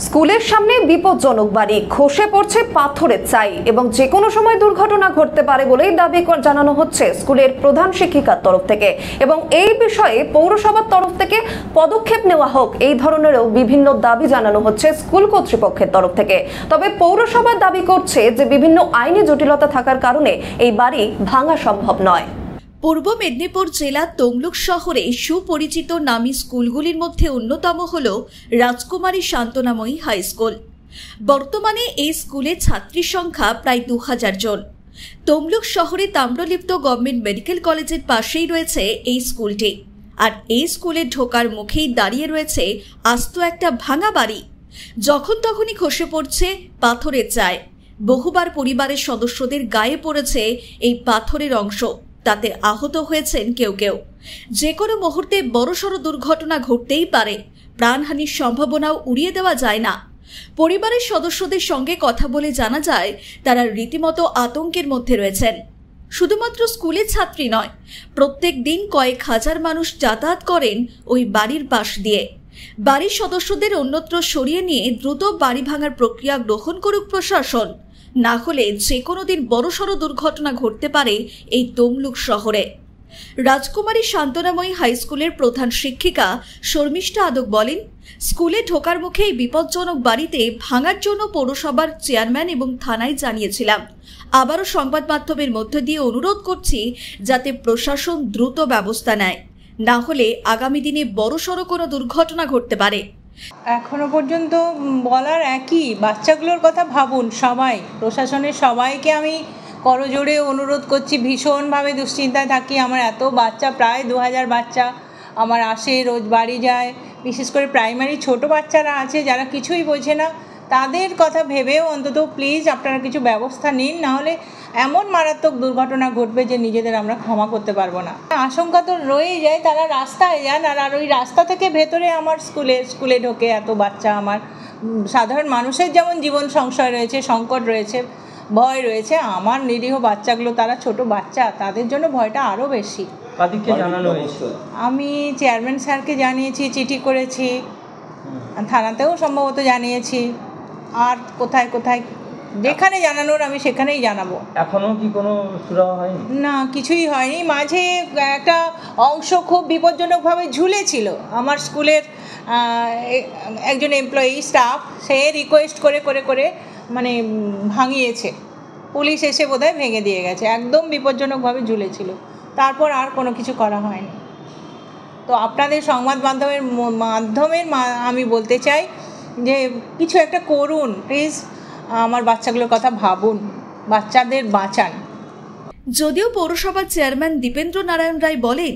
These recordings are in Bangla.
স্কুলের সামনে বিপজ্জনক বাড়ি, খসে পড়ছে পাথরের চাই এবং যে কোনো সময় দুর্ঘটনা ঘটতে পারে বলেই দাবি জানানো হচ্ছে স্কুলের প্রধান শিক্ষিকার তরফ থেকে। এবং এই বিষয়ে পৌরসভার তরফ থেকে পদক্ষেপ নেওয়া হোক, এই ধরনেরও বিভিন্ন দাবি জানানো হচ্ছে স্কুল কর্তৃপক্ষের তরফ থেকে। তবে পৌরসভা দাবি করছে যে বিভিন্ন আইনি জটিলতা থাকার কারণে এই বাড়ি ভাঙা সম্ভব নয়। পূর্ব মেদিনীপুর জেলার তমলুক শহরে সুপরিচিত নামী স্কুলগুলির মধ্যে অন্যতম হল রাজকুমারী শান্তনাময়ী হাই স্কুল। বর্তমানে এই স্কুলে ছাত্রীর সংখ্যা প্রায় 2000 জন। তমলুক শহরে তাম্রলিপ্ত গভর্নমেন্ট মেডিকেল কলেজের পাশেই রয়েছে এই স্কুলটি। আর এই স্কুলে ঢোকার মুখেই দাঁড়িয়ে রয়েছে আস্ত একটা ভাঙা বাড়ি। যখন তখনই খসে পড়ছে পাথরের চাই। বহুবার পরিবারের সদস্যদের গায়ে পড়েছে এই পাথরের অংশ, তাতে আহত হয়েছেন কেউ কেউ। যে কোনো মুহূর্তে বড়সড় দুর্ঘটনা ঘটতেই পারে, প্রাণহানির সম্ভাবনাও উড়িয়ে দেওয়া যায় না। পরিবারের সদস্যদের সঙ্গে কথা বলে জানা যায় তারা রীতিমতো আতঙ্কের মধ্যে রয়েছেন। শুধুমাত্র স্কুলের ছাত্রী নয়, প্রত্যেক দিন কয়েক হাজার মানুষ যাতায়াত করেন ওই বাড়ির পাশ দিয়ে। বাড়ির সদস্যদের অন্যত্র সরিয়ে নিয়ে দ্রুত বাড়ি ভাঙার প্রক্রিয়া গ্রহণ করুক প্রশাসন, না হলে যে কোনো দিন বড়সড় দুর্ঘটনা ঘটতে পারে এই তমলুক শহরে। রাজকুমারী শান্তনাময়ী হাই স্কুলের প্রধান শিক্ষিকা শর্মিষ্ঠা আদক বলেন, স্কুলে ঢোকার মুখে এই বিপজ্জনক বাড়িতে ভাঙার জন্য পৌরসভার চেয়ারম্যান এবং থানায় জানিয়েছিলাম। আবারও সংবাদ মাধ্যমের মধ্য দিয়ে অনুরোধ করছি যাতে প্রশাসন দ্রুত ব্যবস্থা নেয়, না হলে আগামী দিনে বড়সড় কোনো দুর্ঘটনা ঘটতে পারে। এখনো পর্যন্ত বলার একই, বাচ্চাগুলোর কথা ভাবুন। সবাই, প্রশাসনের সবাইকে আমি করজোড়ে অনুরোধ করছি। ভীষণভাবে দুশ্চিন্তায় থাকি। আমার এত বাচ্চা, প্রায় 2000 বাচ্চা আমার আসে, রোজ বাড়ি যায়। বিশেষ করে প্রাইমারি ছোট বাচ্চারা আছে যারা কিছুই বোঝে না, তাদের কথা ভেবেও অন্তত প্লিজ আপনারা কিছু ব্যবস্থা নিন, নাহলে এমন মারাত্মক দুর্ঘটনা ঘটবে যে নিজেদের আমরা ক্ষমা করতে পারবো না। আশঙ্কা তো রয়েই যায়। তারা রাস্তায় যান, আর ওই রাস্তা থেকে ভেতরে আমার স্কুলে ঢোকে এত বাচ্চা। আমার সাধারণ মানুষের যেমন জীবন সংশয় রয়েছে, সংকট রয়েছে, ভয় রয়েছে, আমার নিরীহ বাচ্চাগুলো, তারা ছোট বাচ্চা, তাদের জন্য ভয়টা আরও বেশি। আমি চেয়ারম্যান স্যারকে জানিয়েছি, চিঠি করেছি, থানাতেও সম্ভবত জানিয়েছি, আর কোথায় কোথায় যেখানে জানানোর আমি সেখানেই জানাবো। এখনো কি কোনো সুরাহা হয়নি? না, কিছুই হয়নি। মাঝে একটা অংশ খুব বিপজ্জনকভাবে ঝুলেছিল। আমার স্কুলের একজন এমপ্লয়ি স্টাফ, সে রিকোয়েস্ট করে করে করে মানে ভাঙিয়েছে। পুলিশ এসে বোধহয় ভেঙে দিয়ে গেছে। একদম বিপজ্জনকভাবে ঝুলেছিল। তারপর আর কোনো কিছু করা হয়নি। তো আপনাদের সংবাদ মাধ্যমের আমি বলতে চাই যে কিছু একটা করুন প্লিজ। আমার বাচ্চাগুলোর কথা ভাবুন, বাচ্চাদের বাঁচান। যদিও পৌরসভার চেয়ারম্যান দীপেন্দ্র নারায়ণ রায় বলেন,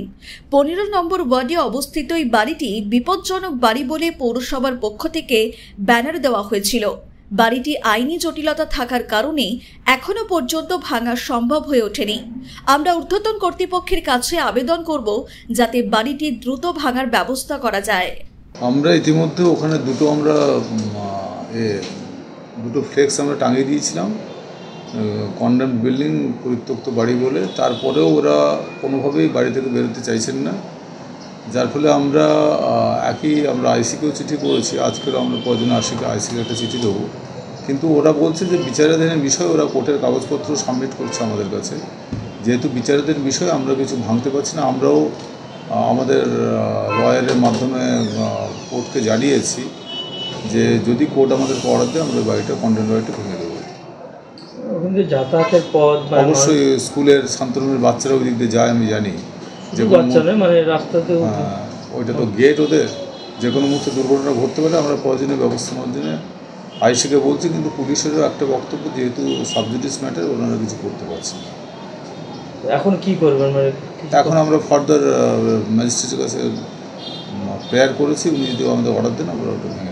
15 নম্বর ওয়ার্ডে অবস্থিত এই বাড়িটি বিপজ্জনক বাড়ি বলে পৌরসভার পক্ষ থেকে ব্যানার দেওয়া হয়েছিল। বাড়িটি আইনি জটিলতা থাকার কারণে এখনো পর্যন্ত ভাঙা সম্ভব হয়ে ওঠেনি। আমরা ঊর্ধ্বতন কর্তৃপক্ষের কাছে আবেদন করব যাতে বাড়িটি দ্রুত ভাঙার ব্যবস্থা করা যায়। আমরা ইতিমধ্যে ওখানে দুটো ফ্লেক্স আমরা টাঙিয়ে দিয়েছিলাম, কন্ডেমড বিল্ডিং, পরিত্যক্ত বাড়ি বলে। তারপরেও ওরা কোনোভাবেই বাড়ি থেকে বেরোতে চাইছেন না, যার ফলে আমরা আইসিকেও চিঠি করেছি। আজকেও আমরা প্রয়োজনে আইসিকে একটা চিঠি দেবো, কিন্তু ওরা বলছে যে বিচারাধীনের বিষয়, ওরা কোর্টের কাগজপত্র সাবমিট করছে আমাদের কাছে। যেহেতু বিচারাধীন বিষয় আমরা কিছু ভাঙতে পারছি না, আমরাও আমাদের লয়ারের মাধ্যমে কোর্টকে জানিয়েছি যে যদি কোর্ট আমাদের অর্ডার দেয় আমরা বাড়িটা কন্ডেম বাড়িটা ভেঙে দেবো। যাতায়াতের পথ অবশ্যই স্কুলের শান্তনুর বাচ্চারা ওই দিক দিয়ে যায়, আমি জানি। যে মানে রাস্তাতে ওইটা তো গেট, ওদের যে কোনো মুহূর্তে দুর্ঘটনা ঘটতে পারে। আমরা প্রয়োজনীয় ব্যবস্থা নেওয়ার জন্য আইসিকে বলছি, কিন্তু পুলিশেরও একটা বক্তব্য, যেহেতু সাবজুডিস ম্যাটার, ওনারা কিছু করতে পারছে না। এখন কি করবেন? মানে এখন আমরা ফার্দার ম্যাজিস্ট্রেটের কাছে প্রেয়ার করেছি, উনি যদি আমাদের অর্ডার দেন আমরা ওটা ভেঙে